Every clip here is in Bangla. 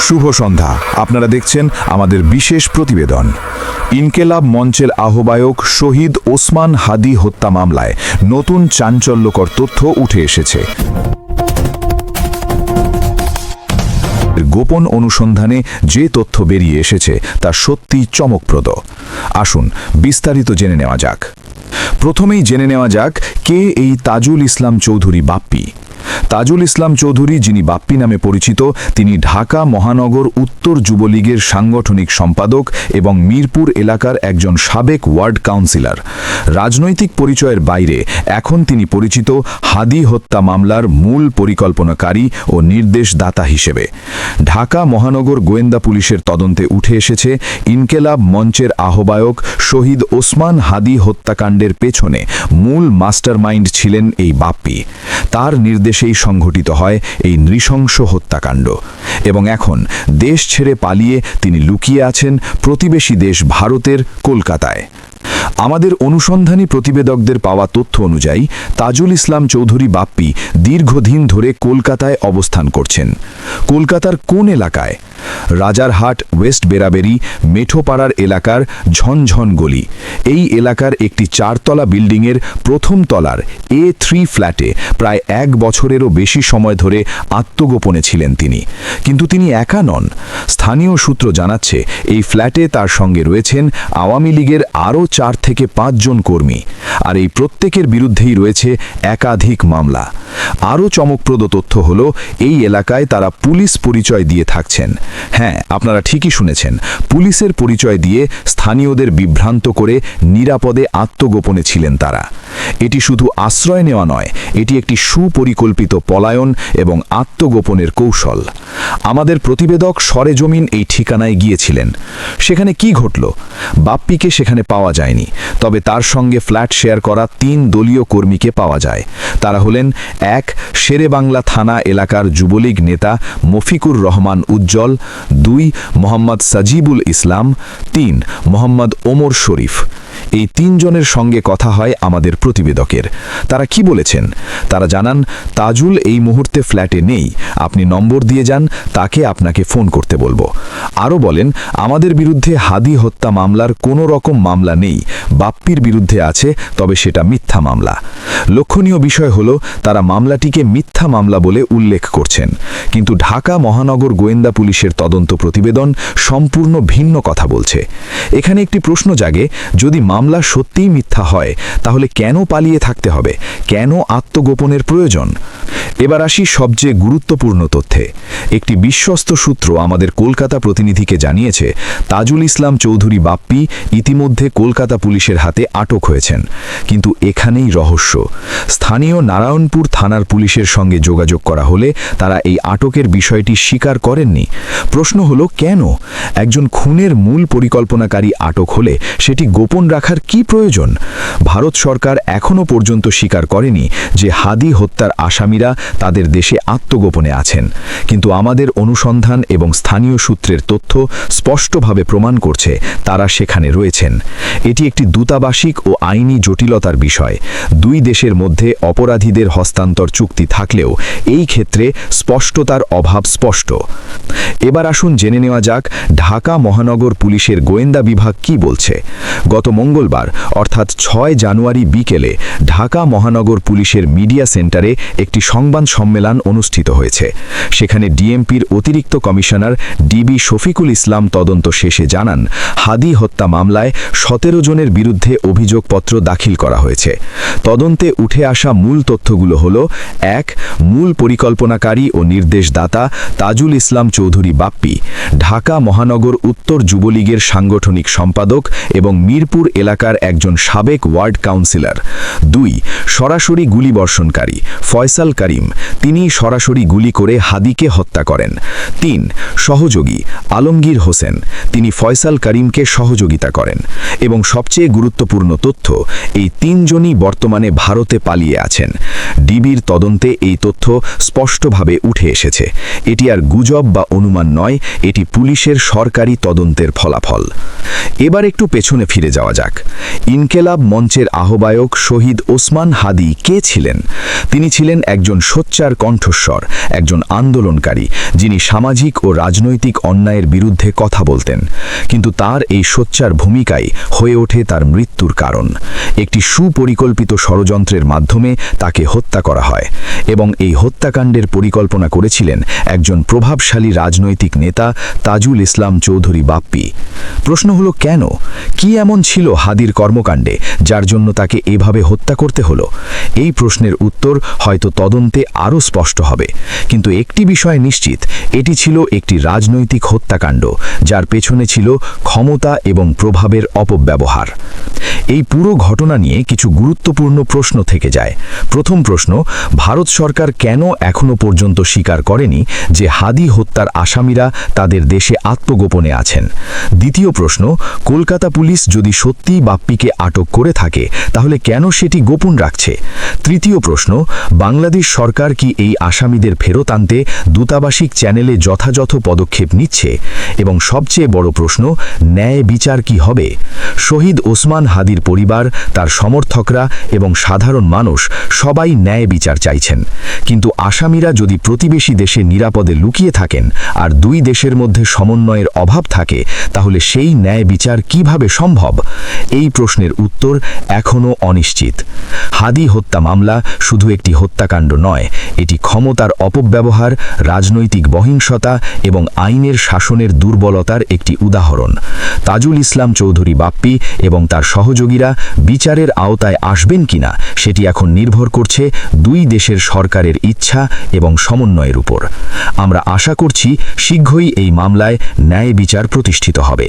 শুভ সন্ধ্যা। আপনারা দেখছেন আমাদের বিশেষ প্রতিবেদন। ইনকেলাব মঞ্চের আহ্বায়ক শহীদ ওসমান হাদি হত্যা মামলায় নতুন চাঞ্চল্যকর তথ্য উঠে এসেছে। গোপন অনুসন্ধানে যে তথ্য বেরিয়ে এসেছে তা সত্যি চমকপ্রদ। আসুন বিস্তারিত জেনে নেওয়া যাক। প্রথমেই জেনে নেওয়া যাক কে এই তাজুল ইসলাম চৌধুরী বাপ্পি। তাজুল ইসলাম চৌধুরী, যিনি বাপ্পি নামে পরিচিত, তিনি ঢাকা মহানগর উত্তর যুবলীগের সাংগঠনিক সম্পাদক এবং মিরপুর এলাকার একজন সাবেক ওয়ার্ড কাউন্সিলর। রাজনৈতিক পরিচয়ের বাইরে এখন তিনি পরিচিত হাদি হত্যা মামলার মূল পরিকল্পনাকারী ও নির্দেশদাতা হিসেবে। ঢাকা মহানগর গোয়েন্দা পুলিশের তদন্তে উঠে এসেছে ইনকেলাব মঞ্চের আহ্বায়ক শহীদ ওসমান হাদি হত্যাকাণ্ডের পেছনে মূল মাস্টারমাইন্ড ছিলেন এই বাপ্পি। তার নির্দেশেই সংঘটিত হয় এই নৃশংস হত্যাকাণ্ড এবং এখন দেশ ছেড়ে পালিয়ে তিনি লুকিয়ে আছেন প্রতিবেশী দেশ ভারতের কলকাতায়। আমাদের অনুসন্ধানী প্রতিবেদকদের পাওয়া তথ্য অনুযায়ী তাজুল ইসলাম চৌধুরী বাপ্পি দীর্ঘদিন ধরে কলকাতায় অবস্থান করছেন। কলকাতার কোন এলাকায়? রাজারহাট ওয়েস্ট বেরাবেরি মেঠোপাড়ার এলাকার ঝনঝন গলি। এই এলাকার একটি 4তলা বিল্ডিংয়ের প্রথম তলার A3 ফ্ল্যাটে প্রায় 1 বছরেরও বেশি সময় ধরে আত্মগোপনে ছিলেন তিনি। কিন্তু তিনি একা নন। স্থানীয় সূত্র জানাচ্ছে এই ফ্ল্যাটে তার সঙ্গে রয়েছেন আওয়ামী লীগের আরও 4 থেকে 5 জন কর্মী, আর এই প্রত্যেকের বিরুদ্ধেই রয়েছে একাধিক মামলা। আরও চমকপ্রদ তথ্য হলো এই এলাকায় তারা পুলিশ পরিচয় দিয়ে থাকছেন। হ্যাঁ, আপনারা ঠিকই শুনেছেন, পুলিশের পরিচয় দিয়ে স্থানীয়দের বিভ্রান্ত করে নিরাপদে আত্মগোপনে ছিলেন তারা। এটি শুধু আশ্রয় নেওয়া নয়, এটি একটি সুপরিকল্পিত পলায়ন এবং আত্মগোপনের কৌশল। আমাদের প্রতিবেদক সরেজমিন এই ঠিকানায় গিয়েছিলেন। সেখানে কি ঘটল? বাপ্পিকে সেখানে পাওয়া যায়নি, তবে তার সঙ্গে ফ্ল্যাট শেয়ার করা 3 দলীয় কর্মীকে পাওয়া যায়। তারা হলেন 1 শেরেবাংলা থানা এলাকার যুবলীগ নেতা মফিকুর রহমান উজ্জ্বল, 2 মোহাম্মদ সাজিবুল ইসলাম, 3 মোহাম্মদ ওমর শরীফ। এই 3 জনের সঙ্গে কথা হয় আমাদের প্রতিবেদকের। তারা কি বলেছেন? তারা জানান তাজুল এই মুহূর্তে ফ্ল্যাটে নেই, আপনি নম্বর দিয়ে যান, তাকে আপনাকে ফোন করতে বলবো। আরও বলেন আমাদের বিরুদ্ধে হাদি হত্যা মামলার কোনো রকম মামলা নেই, বাপ্পির বিরুদ্ধে আছে, তবে সেটা মিথ্যা মামলা। লক্ষণীয় বিষয় হলো তারা মামলাটিকে মিথ্যা মামলা বলে উল্লেখ করছেন, কিন্তু ঢাকা মহানগর গোয়েন্দা পুলিশের তদন্ত প্রতিবেদন সম্পূর্ণ ভিন্ন কথা বলছে। এখানে একটি প্রশ্ন জাগে, যদি মামলা সত্যিই মিথ্যা হয় তাহলে কেন পালিয়ে থাকতে হবে? কেন আত্মগোপনের প্রয়োজন? এবার আসি সবচেয়ে গুরুত্বপূর্ণ তথ্যে। একটি বিশ্বস্ত সূত্র আমাদের কলকাতা প্রতিনিধিকে জানিয়েছে তাজুল ইসলাম চৌধুরী বাপ্পি ইতিমধ্যে কলকাতা পুলিশের হাতে আটক হয়েছেন। কিন্তু এখানেই রহস্য। স্থানীয় নারায়ণপুর থানার পুলিশের সঙ্গে যোগাযোগ করা হলে তারা এই আটকের বিষয়টি স্বীকার করেননি। প্রশ্ন হলো কেন? একজন খুনের মূল পরিকল্পনাকারী আটক হলে সেটি গোপন রাখার কি প্রয়োজন? ভারত সরকার এখনও পর্যন্ত স্বীকার করেনি যে হাদি হত্যার আসামিরা তাদের দেশে আত্মগোপনে আছেন, কিন্তু আমাদের অনুসন্ধান এবং স্থানীয় সূত্রের তথ্য স্পষ্টভাবে প্রমাণ করছে তারা সেখানে রয়েছেন। এটি একটি দূতাবাসিক ও আইনি জটিলতার বিষয়। 2 দেশের মধ্যে অপরাধীদের হস্তান্তর চুক্তি থাকলেও এই ক্ষেত্রে স্পষ্টতার অভাব স্পষ্ট। এবার আসুন জেনে নেওয়া যাক ঢাকা মহানগর পুলিশের গোয়েন্দা বিভাগ কি বলছে। গত মঙ্গলবার অর্থাৎ 6 জানুয়ারি বিকেলে ঢাকা মহানগর পুলিশের মিডিয়া সেন্টারে একটি সংবাদ সম্মেলন অনুষ্ঠিত হয়েছে। সেখানে ডিএমপির অতিরিক্ত কমিশনার ডিবি শফিকুল ইসলাম তদন্ত শেষে জানান হাদি হত্যা মামলায় 17 জনের বিরুদ্ধে অভিযোগপত্র দাখিল করা হয়েছে। তদন্তে উঠে আসা মূল তথ্যগুলো হলো: 1 মূল পরিকল্পনাকারী ও নির্দেশদাতা তাজুল ইসলাম চৌধুরী বাপ্পি, ঢাকা মহানগর উত্তর যুবলীগের সাংগঠনিক সম্পাদক এবং মিরপুর এলাকার একজন সাবেক ওয়ার্ড কাউন্সিলর। 2 সরাসরি গুলিবর্ষণকারী ফয়সাল করিম, তিনি সরাসরি গুলি করে হাদিকে হত্যা করেন। 3 সহযোগী আলমগীর হোসেন, তিনি ফয়সাল করিমকে সহযোগিতা করেন। এবং সবচেয়ে গুরুত্বপূর্ণ তথ্য, এই 3 জনই বর্তমানে ভারতে পালিয়ে আছেন। ডিবির তদন্তে এই তথ্য স্পষ্টভাবে উঠে এসেছে। এটি আর গুজব বা অনুমান নয়, এটি পুলিশের সরকারি তদন্তের ফলাফল। এবার একটু পেছনে ফিরে যাওয়া যাক। ইনকেলাব মঞ্চের আহ্বায়ক শহীদ ওসমান হাদি কে ছিলেন? তিনি ছিলেন একজন সোচ্চার কণ্ঠস্বর, একজন আন্দোলনকারী, যিনি সামাজিক ও রাজনৈতিক অন্যায়ের বিরুদ্ধে কথা বলতেন। কিন্তু তার এই সোচ্চার ভূমিকাই হয়ে ওঠে তার মৃত্যুর কারণ। একটি সুপরিকল্পিত ষড়যন্ত্রের মাধ্যমে তাকে হত্যা করা হয়, এবং এই হত্যাকাণ্ডের পরিকল্পনা করেছিলেন একজন প্রভাবশালী রাজনৈতিক নেতা তাজুল ইসলাম চৌধুরী বাপ্পি। প্রশ্ন হলো, কেন? কি এমন ছিল হাদির কর্মকাণ্ডে যার জন্য তাকে এভাবে হত্যা করতে হলো? এই প্রশ্নের উত্তর হয়তো তদন্তে আরও স্পষ্ট হবে, কিন্তু একটি বিষয় নিশ্চিত, এটি ছিল একটি রাজনৈতিক হত্যাকাণ্ড যার পেছনে ছিল ক্ষমতা এবং প্রভাবের অপব্যবহার। এই পুরো ঘটনা নিয়ে কিছু গুরুত্বপূর্ণ প্রশ্ন থেকে যায়। প্রথম প্রশ্ন, ভারত সরকার কেন এখনো পর্যন্ত স্বীকার করেনি যে হাদি হত্যার আসামিরা তাদের দেশে আত্মগোপনে আছেন? দ্বিতীয় প্রশ্ন, কলকাতা পুলিশ যদি সত্যিই বাপ্পিকে আটক করে থাকে তাহলে কেন সেটি গোপন রাখছে? তৃতীয় প্রশ্ন, বাংলাদেশ সরকার কি এই আসামিদের ফেরত আনতে দূতাবাসিক চ্যানেলে যথাযথ পদক্ষেপ নিচ্ছে? এবং সবচেয়ে বড় প্রশ্ন, ন্যায় বিচার কি হবে? শহীদ ওসমান হাদির পরিবার, তার সমর্থকরা এবং সাধারণ মানুষ সবাই ন্যায় বিচার চাইছেন, কিন্তু আসামিরা যদি প্রতিবেশী দেশে নিরাপদে লুকিয়ে থাকেন আর দুই দেশের মধ্যে সমন্বয়ের অভাব থাকে, তাহলে সেই ন্যায় বিচার কিভাবে সম্ভব? এই প্রশ্নের উত্তর এখনও অনিশ্চিত। হাদি হত্যা মামলা শুধু একটি হত্যাকাণ্ড নয়, এটি ক্ষমতার অপব্যবহার, রাজনৈতিক সহিংসতা এবং আইনের শাসনের দুর্বলতার একটি উদাহরণ। তাজুল ইসলাম চৌধুরী বাপ্পি এবং তার সহযোগীরা বিচারের আওতায় আসবেন কিনা সেটি এখন নির্ভর করছে দুই দেশের সরকারের ইচ্ছা এবং সমন্বয়ের উপর। আমরা আশা করছি শীঘ্রই এই মামলায় ন্যায় বিচার প্রতিষ্ঠিত হবে।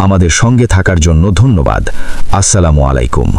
আমাদের সঙ্গে থাকার জন্য ধন্যবাদ। আসসালামু আলাইকুম।